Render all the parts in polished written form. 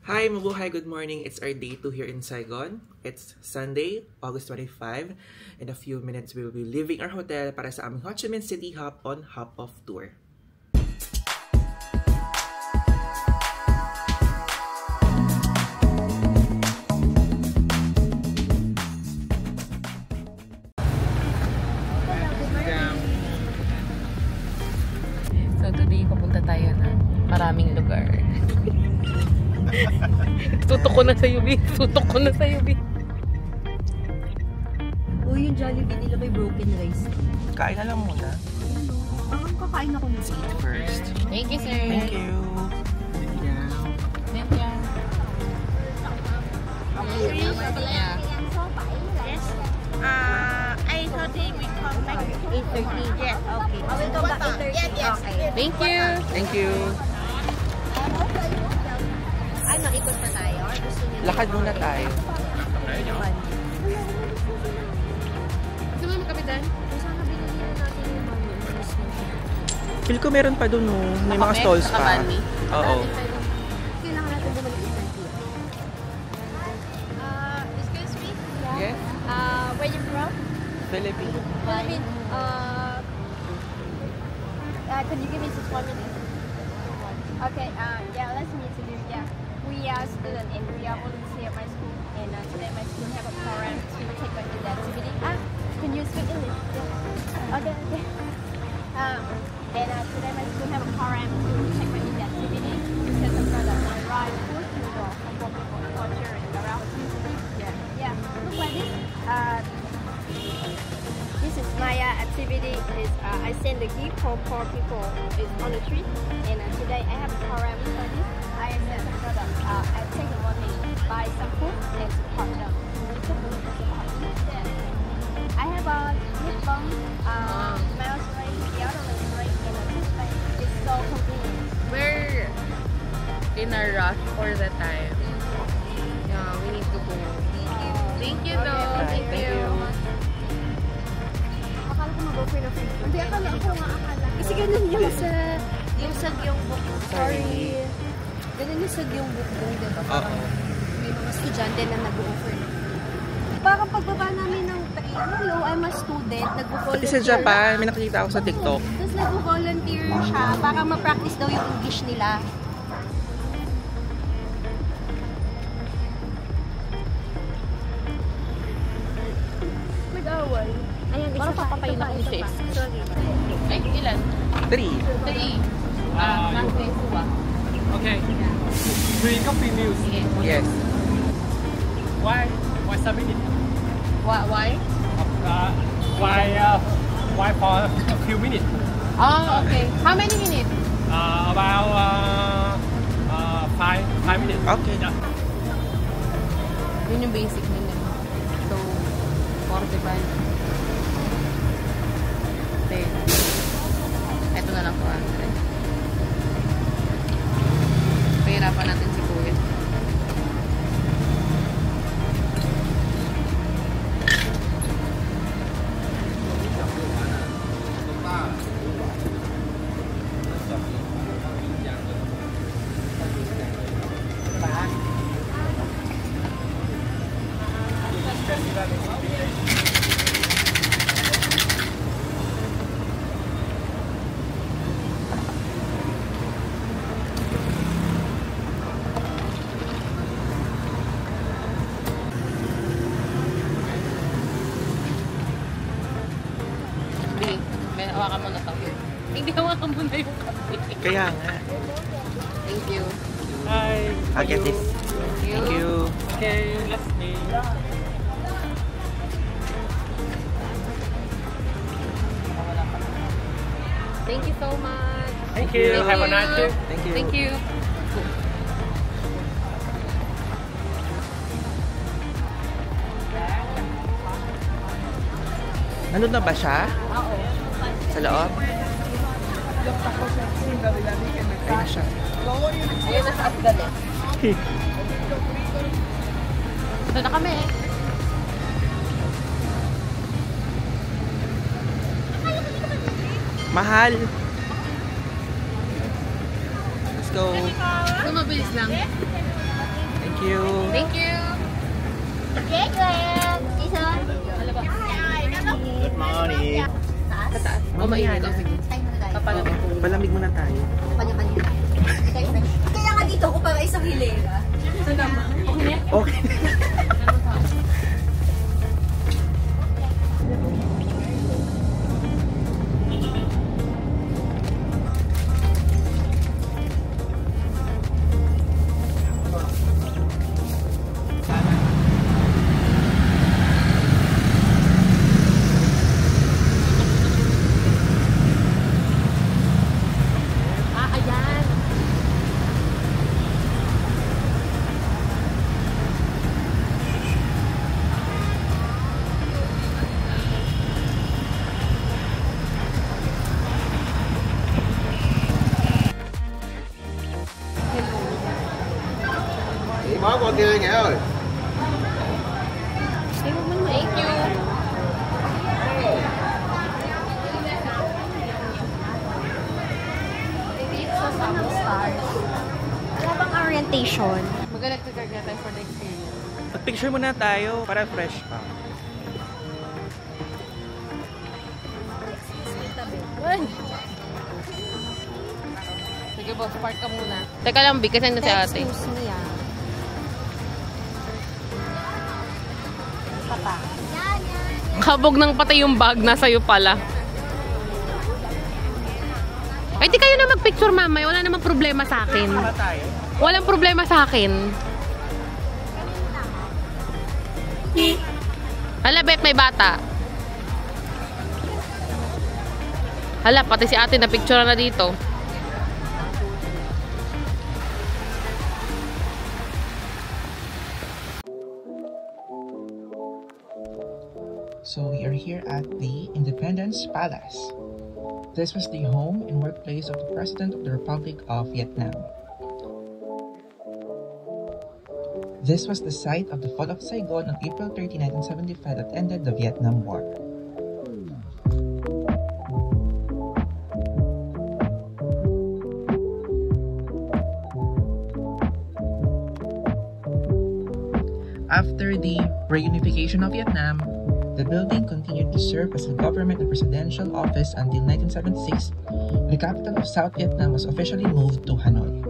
Hi, mabuhay, good morning. It's our day 2 here in Saigon. It's Sunday, August 25. In a few minutes, we will be leaving our hotel para sa aming Ho Chi Minh City Hop on Hop-Off Tour. So today, papunta tayo na maraming lugar. Tutok ko na sa'yo, B. Tutok ko na sa'yo, B. Uy, yung Jollibee nila may broken rice. Kain na lang muna. Bakit kakain ako ng Let's eat first. Thank you, sir. Thank you. Yeah. Thank you. Yeah. Yes. I thought we come back 8:30. Yes. Okay. I will come back 8:30. Yes. Okay. Thank you. Thank you. Ano, ikot na tayo? Or gusto niyo? Lakad muna tayo. Gusto mo makapitan? Sana binili na natin yung menu. Feel ko meron pa dun, oh. May mga Kape, stalls saka pa. banh mi. Oo. Kailangan natin bumalik instantly. Excuse me. Yes? Where you from? Philippines. Philippines. Can you give me just 1 minute? Okay. Yeah. Let's meet you. Yeah. We are students and we are volunteer at my school. And today my school have a program to take part in the activity. Can you speak English? Yeah. Okay. Okay. And today my school have a program to take part in the activity. To set the product and write food to the for children around the city. Yeah. Yeah. Look like this. This is my activity. Is I send the gift for poor people. It's on the street. And today I have a program for this. I send the product. I take the money, buy some food, and support them. I have a lip balm, smell spray, deodorant spray, and a toothpaste. It's so convenient. We're in a rush for the time. Yeah, we need to go. Thank you, though. Thank you. Akala ko mag-offer na free. Hindi, akala Kasi ganun yung sa yung book. Sorry. Ganun yung sa yung book doon, diba? Oo. May mga estudyante na nag-offer. Parang pagbaba namin ng train, hello, I'm a student, nag-volunteer. Pati sa Japan, may nakikita ako sa TikTok. Tapos nag-volunteer siya para ma-practice daw yung English nila. Nag-away. Ayan, isa Parang pa, papapay na kong sis. Sorry. Ay, ilan? 3. 3. Mango suwa. Okay. Free coffee meals. Sige. Yes. Why 7 minutes? Why? Why for a few minutes? Oh, okay. How many minutes? About 5 minutes. Okay. Yeah. Yun yung basic nila. So, 45. 10. Ito na lang 200. Pahirapan natin si Kuya. May hawakan mo na to. Hindi hawakan mo na yung kape. Kaya nga. Thank you. Hi. I'll get this. Thank you. Okay, let's meet. Thank you so much. Thank you. Have a nice day. Thank you. Thank you. Nandun na ba siya? Oo. Sa loob? Ayun na siya. Ayun na sa Afgan eh. Ito na kami eh. Mahal. Let's go. So, mabilis lang. you. Thank you. Good morning. Mainit. Papalamig. Palamig muna tayo. Kaya nga dito ko para isang hilera. Okay. Mới qua kia Nghĩa ơi. Thank you. Wala bang orientation? Mag-electric tayo for the experience. Mag-picture muna tayo para fresh pa. Sige boss, park ka muna. Teka lang, Big, kasi na si ate. Excuse me Papa. Kabog ng patay yung bag, nasa iyo pala. Ay, di kayo na mag-picture, mamay. Wala namang problema sa akin. Walang problema sa akin. Hala, Bet, may bata. Hala, pati si ate na picture na dito. So we are here at the Independence Palace. This was the home and workplace of the President of the Republic of Vietnam. This was the site of the fall of Saigon on April 30, 1975 that ended the Vietnam War. After the reunification of Vietnam, the building continued to serve as a government and presidential office until 1976, when the capital of South Vietnam was officially moved to Hanoi.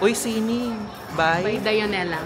Uy, sining! Bye! By Dionella.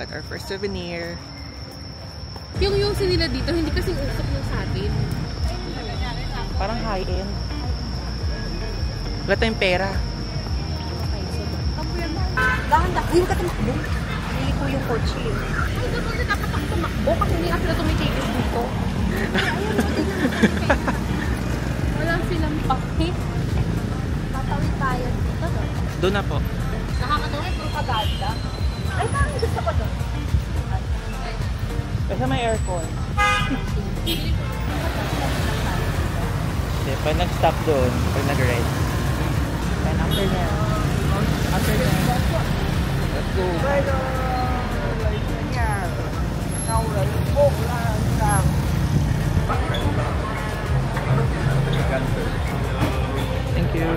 Got our first souvenir. Yung nila dito, hindi kasing usok yung sa atin. Parang high-end. Wala tayong pera. Dahan-dahan. Hindi ka tumakbo. Hindi ko yung kotse. Hindi ko dapat tumakbo kasi hindi nga sila tumitigil dito. Wala silang pakit. Tatawid tayo dito. Doon na po. Nakakatawa yung propaganda. Ay, parang gusto ko doon. Kasi may aircon. Pag nag-stop doon, pag nag-ride. And after that, let's go. Thank you.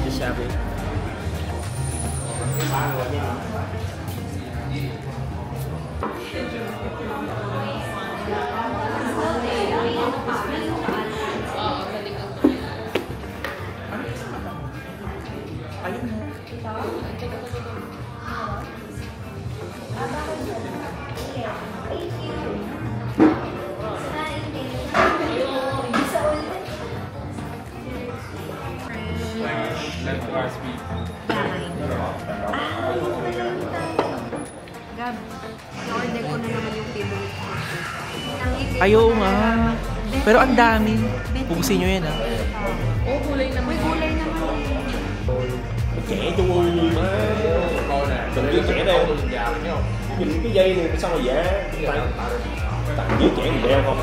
Just happy. Gab, na-order ko na naman yung favorite ko. Ayaw nga. Pero ang dami. Pupusin nyo yan, ha? Oh, gulay naman. May gulay naman. Trẻ trung ương má. Đừng với trẻ đây. Nhìn cái dây này sao mà giả tặng với trẻ mình đeo không?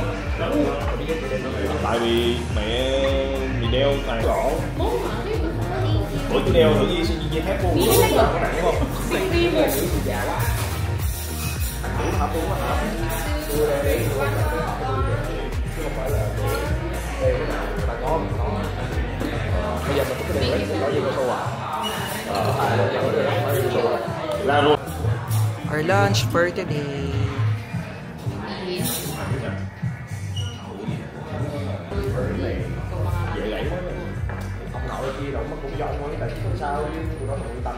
Tại vì mẹ mình đeo toàn gỗ. Ủa chú đeo thử dây thép luôn. Có nặng không? Già quá. Không phải là ta có bây giờ mình có cái đèn led có gì có sâu à? Ra luôn. Our lunch for today. Vậy vậy quá. Ông nội kia đâu nó cũng do ông ấy tại không sao chứ tụi nó tự tâm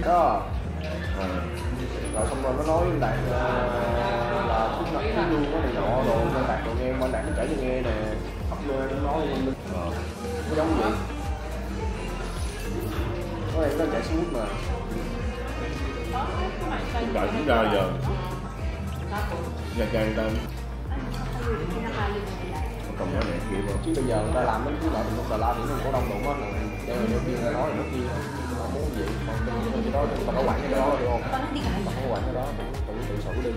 đó. Rồi xong rồi nó nói với Đạt là thuốc nặng thuốc luôn có này nọ rồi nên Đạt rồi nghe Đạt nó kể cho nghe nè, khắp nơi nó nói lên nó giống vậy. Có em nó chạy xuống mà. Đợi chúng ra giờ ra người ta còn nhỏ mẹ kia mà chứ bây giờ người ta làm mấy thứ nọ thì lúc Đà La thì nó có đông đủ hết rồi đeo kia nói là nó kia không muốn gì còn cái đó chúng ta có quản cái đó được không? Không có quản cái đó tự xử đi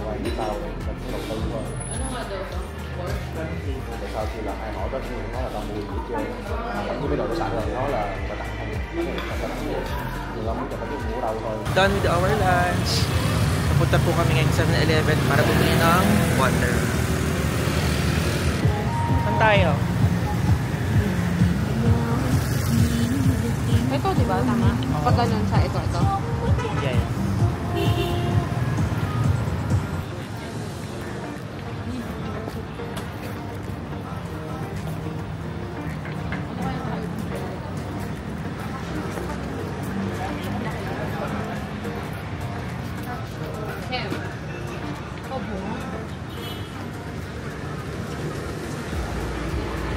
ngoài với tao mình cũng đầu tư thôi. Tại sao khi là ai hỏi đó nó là tao mua gì hết trơn thậm chí mấy đồ nó sẵn rồi nó là người ta tặng không người ta tặng gì người ta muốn cho phải mua đâu thôi. Done with our lunch. Napunta po kami ngayon sa 7-Eleven para bumili ng water. Saan tayo? Ito, di ba? Tama? Pag ganun sa ito. Yeah.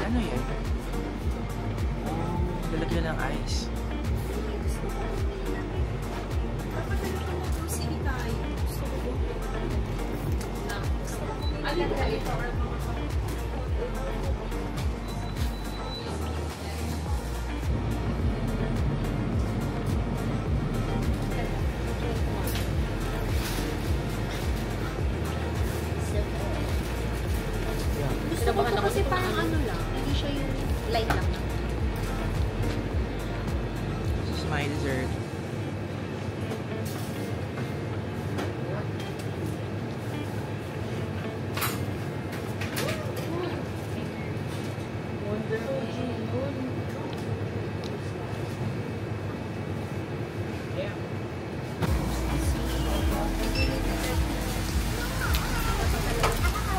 Ano yun? Lalagyan ng ice. Gusto ko to kasi parang ano lang, hindi siya yung light lang. This is my dessert.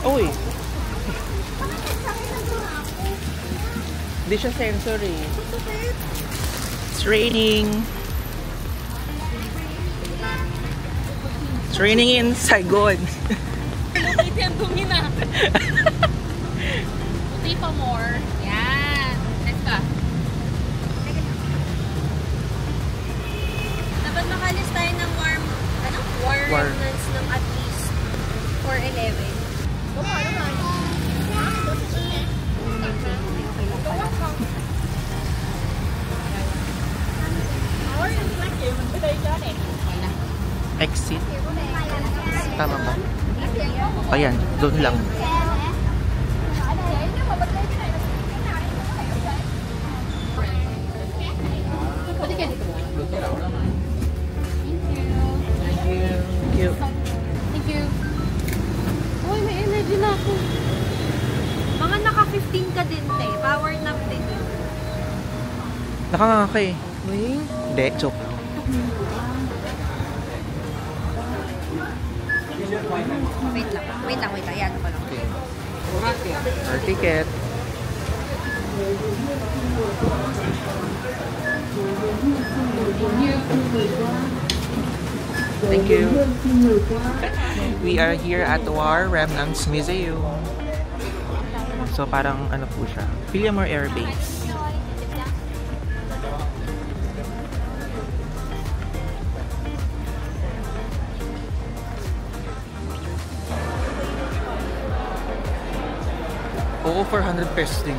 Uy! Hindi siya sensory. It's raining. It's raining in Saigon. Ito yung dumi na. Puti pa more. Yan. Let's go. Dapat makalis tayo ng warm remnants ng at least 411. Exit. Tama ba? Ayan, doon lang. Nagising ka din, te. Power nap din yun. Nakanganga ka eh. Wait. Hindi, joke lang. Wait lang. Yan ko lang. Okay. Our ticket. Thank you. We are here at War Remnants Museum. So parang ano po siya, Fillmore Air Base. Oo, 400 pesos din.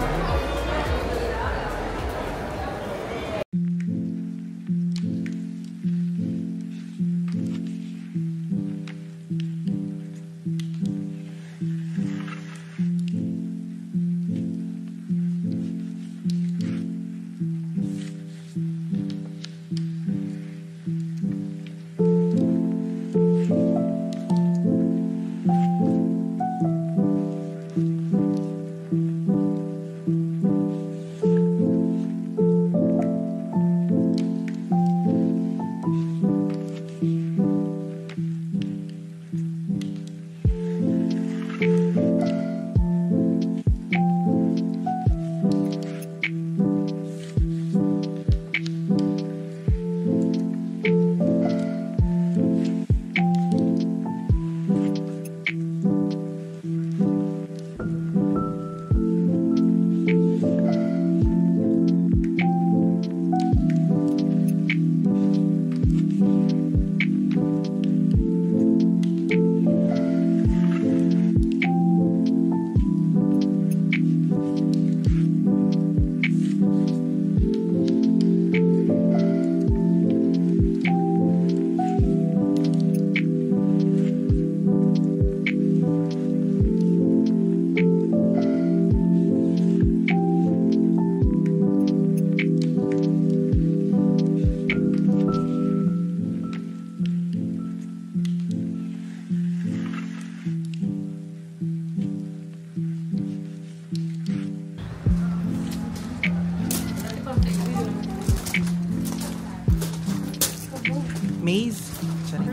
Maze. Sorry.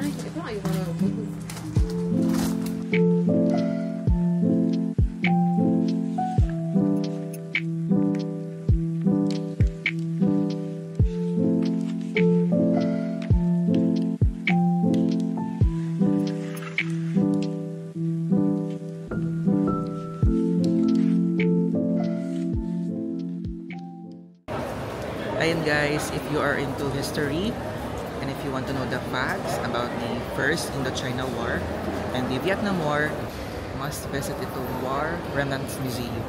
Ayan guys, if you are into history and if you want to know the facts about the First Indochina War and the Vietnam War, you must visit ito War Remnants Museum.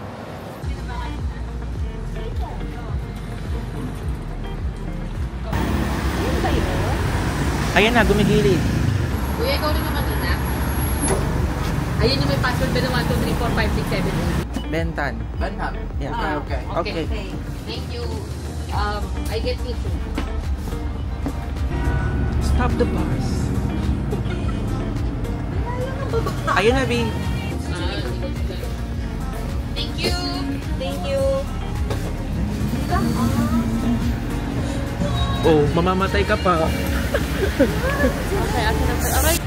Ayan na, gumigilid. Kuya, ikaw rin naman ina. Ayun yung may password ba ng 1, 2, 3, 4, 5, 6, 7, 8? Bentan. Bentan? Yeah. Okay. Okay. Thank you. I get tissue. Stop the bus. Ayun na, B. Thank you. Thank you. Oh, mamamatay ka pa. Okay, akin na po. Alright.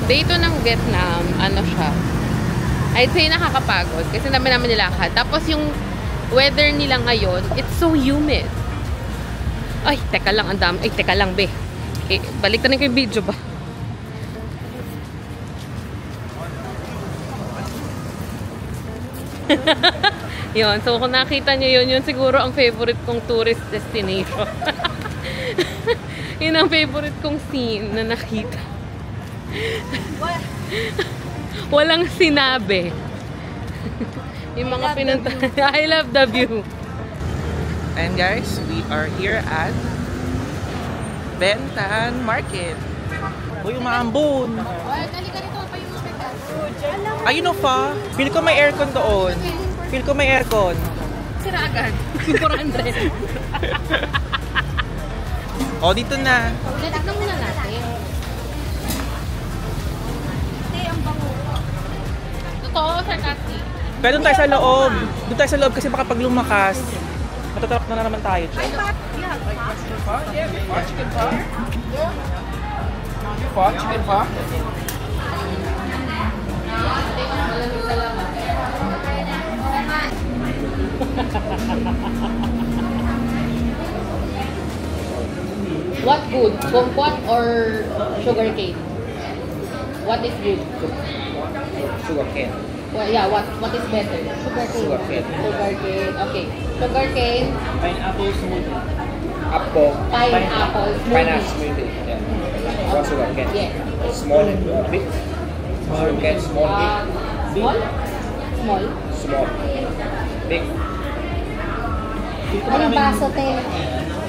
Dito ng Vietnam, ano siya, I'd say nakakapagod kasi namin nilakad. Tapos yung weather nila ngayon, it's so humid. Ay, teka lang, ang dami. Ay, teka lang, be. Eh, balik na ko yung video ba? Yun, so kung nakita nyo yun siguro ang favorite kong tourist destination. Yun ang favorite kong scene na nakita. Walang sinabi. Yung mga pinunta. I love the view. And guys, we are here at Bentan Market. Uy, umaambon. Ayun o fa. Feel ko may aircon doon. Feel ko may aircon. Sira agad. 400. O, dito na. Tignan muna natin. Ate, ang bango. Totoo, sir. taxi. Kaya doon tayo sa loob. Doon tayo sa loob kasi baka pag lumakas, matatrap na naman tayo dyan. What good? Kumquat or sugarcane? What is good? Sugarcane. Well, yeah, what is better? Sugarcane. Sugarcane. Okay. Sugarcane, Pineapple smoothie. Apple. pineapple, Pineapple smoothie. smoothie. Yeah. One sugarcane. Yes. Small and big. Sugarcane small, big. Small? Small? Small. Big. Anong baso, te?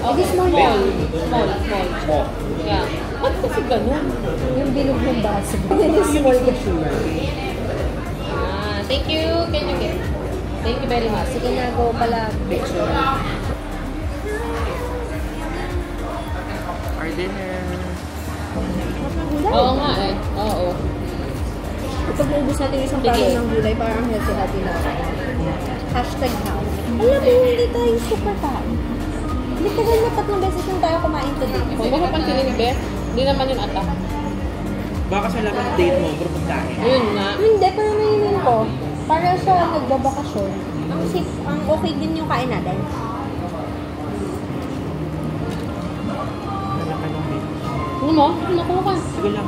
Okay, small. Small. Small. Yeah. Ba't kasi ganun? Yung bilog ng baso. Yan yung small kasi. Thank you. Can you get? Thank you very much. Sige na, go pala. Picture. Our dinner. Oo nga eh. Oo. Kapag naubos natin yung isang palo ng gulay, parang healthy na. Hashtag how. Alam mo, hindi tayo super kain. Hindi tagal na 3 beses lang tayo kumain today. Kung mo papansinin, Beth, hindi naman yun atak. Baka sa laban ng date mo, pero pagkain. Yun nga. Hindi, pero nainin ko. Para sa nagbabakasyon, ang safe, ang okay din yung kain natin. Nalaman ng date. Ano mo? Nakuha ka. Sige lang.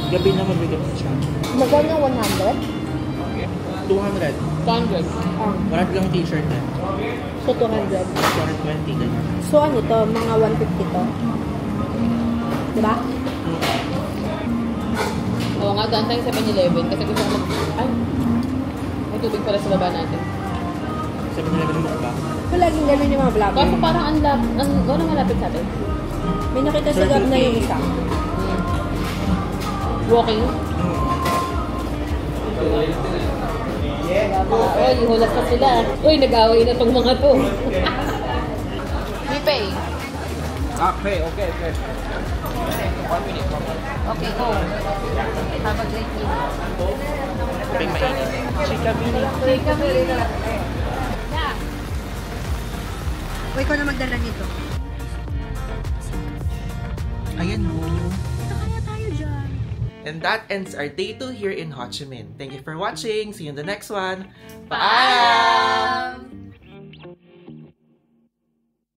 Gabi na mabigat siya. Magkano 100? 200. 100. Wala lang yung t-shirt na. So, 200. 220 ganyan. So, ano to? Mga 150 to. Diba? Oo nga, daan tayong 7-Eleven kasi gusto ko ay, may tubig pala sa baba natin. 7-Eleven mo ba? So, laging gano'n yung mga vlog. Kaso parang walang malapit sa atin. May nakita sa gab na yung isa. Walking. Oy, hulas pa sila. Uy, nag-away na tong mga to. We pay. Okay. 1 minute. Okay, go. Have a great meal. Kaping mainit. Chika Bini. Yeah. O, ikaw na magdala nito. Ayan mo. Kaya tayo dyan. And that ends our day 2 here in Ho Chi Minh. Thank you for watching. See you in the next one. Bye!